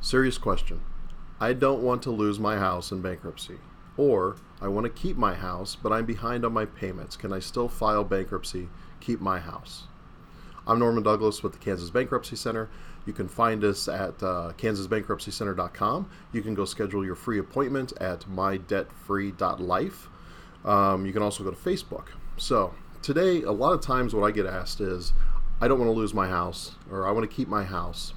Serious question. I don't want to lose my house in bankruptcy. Or I want to keep my house, but I'm behind on my payments. Can I still file bankruptcy, keep my house? I'm Norman Douglas with the Kansas Bankruptcy Center. You can find us at kansasbankruptcycenter.com. You can go schedule your free appointment at mydebtfree.life. You can also go to Facebook. So today, a lot of times what I get asked is, I don't want to lose my house, or I want to keep my house.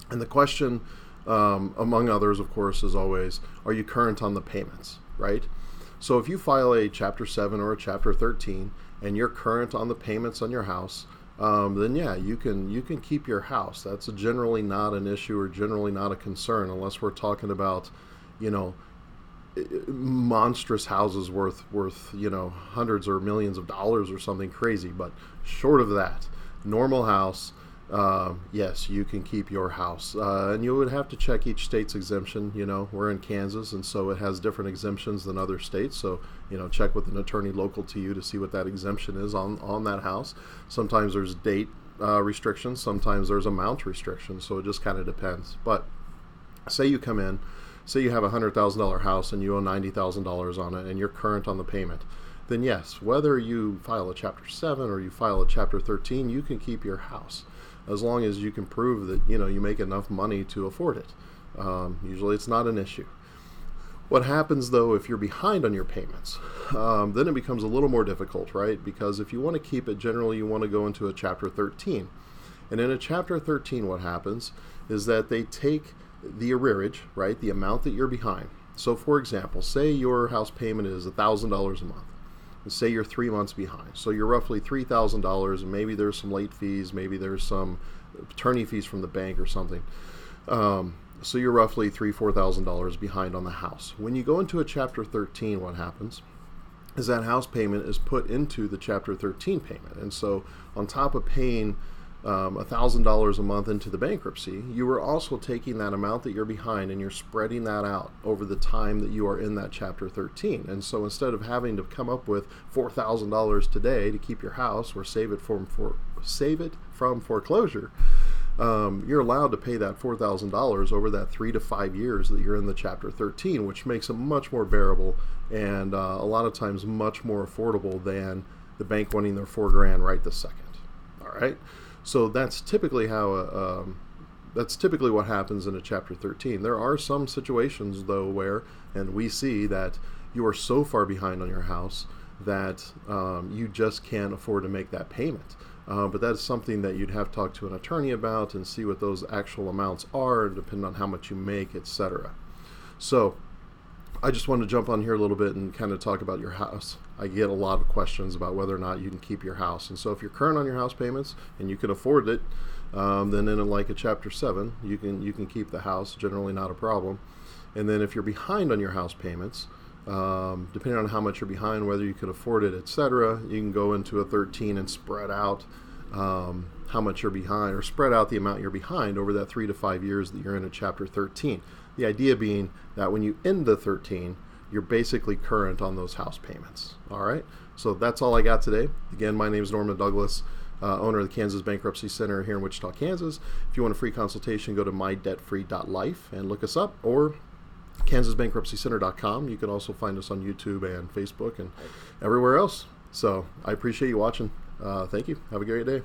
And the question, among others, of course, is always, are you current on the payments, right? So if you file a Chapter 7 or a Chapter 13 and you're current on the payments on your house, then yeah, you can keep your house. That's generally not an issue or generally not a concern unless we're talking about, monstrous houses worth hundreds or millions of dollars or something crazy. But short of that, normal house, yes, you can keep your house. And you would have to check each state's exemption. We're in Kansas, and so it has different exemptions than other states. So, check with an attorney local to you to see what that exemption is on that house. Sometimes there's date restrictions. Sometimes there's amount restrictions. So it just kind of depends. But say you come in, say you have a $100,000 house and you owe $90,000 on it and you're current on the payment. Then yes, whether you file a Chapter 7 or you file a Chapter 13, you can keep your house, as long as you can prove that you make enough money to afford it. Usually it's not an issue. What happens though if you're behind on your payments? Then it becomes a little more difficult, right? Because if you want to keep it, generally you want to go into a Chapter 13. And in a Chapter 13, what happens is that they take the arrearage, right, the amount that you're behind. So for example, say your house payment is $1,000 a month. And say you're 3 months behind. So you're roughly $3,000, and maybe there's some late fees, maybe there's some attorney fees from the bank or something. So you're roughly $4,000 behind on the house. When you go into a Chapter 13, what happens is that house payment is put into the Chapter 13 payment. And so on top of paying $1,000 a month into the bankruptcy, you are also taking that amount that you're behind and you're spreading that out over the time that you are in that Chapter 13. And so instead of having to come up with $4,000 today to keep your house or save it from foreclosure, you're allowed to pay that $4,000 over that 3 to 5 years that you're in the Chapter 13, which makes it much more bearable and a lot of times much more affordable than the bank wanting their $4,000 right this second. All right. So that's typically what happens in a Chapter 13. There are some situations though where, and we see that you are so far behind on your house that you just can't afford to make that payment. But that's something that you'd have to talk to an attorney about and see what those actual amounts are, depending on how much you make, etc. So I just wanted to jump on here a little bit and kind of talk about your house. I get a lot of questions about whether or not you can keep your house. And so if you're current on your house payments and you can afford it, then in like a Chapter 7, you can keep the house, generally not a problem. And then if you're behind on your house payments, depending on how much you're behind, whether you can afford it, etc., you can go into a 13 and spread out how much you're behind, or spread out the amount you're behind over that 3 to 5 years that you're in a Chapter 13. The idea being that when you end the 13, you're basically current on those house payments. All right. So that's all I got today. Again, my name is Norman Douglas, owner of the Kansas Bankruptcy Center here in Wichita, Kansas. If you want a free consultation, go to mydebtfree.life and look us up, or kansasbankruptcycenter.com. You can also find us on YouTube and Facebook and everywhere else. So I appreciate you watching. Thank you. Have a great day.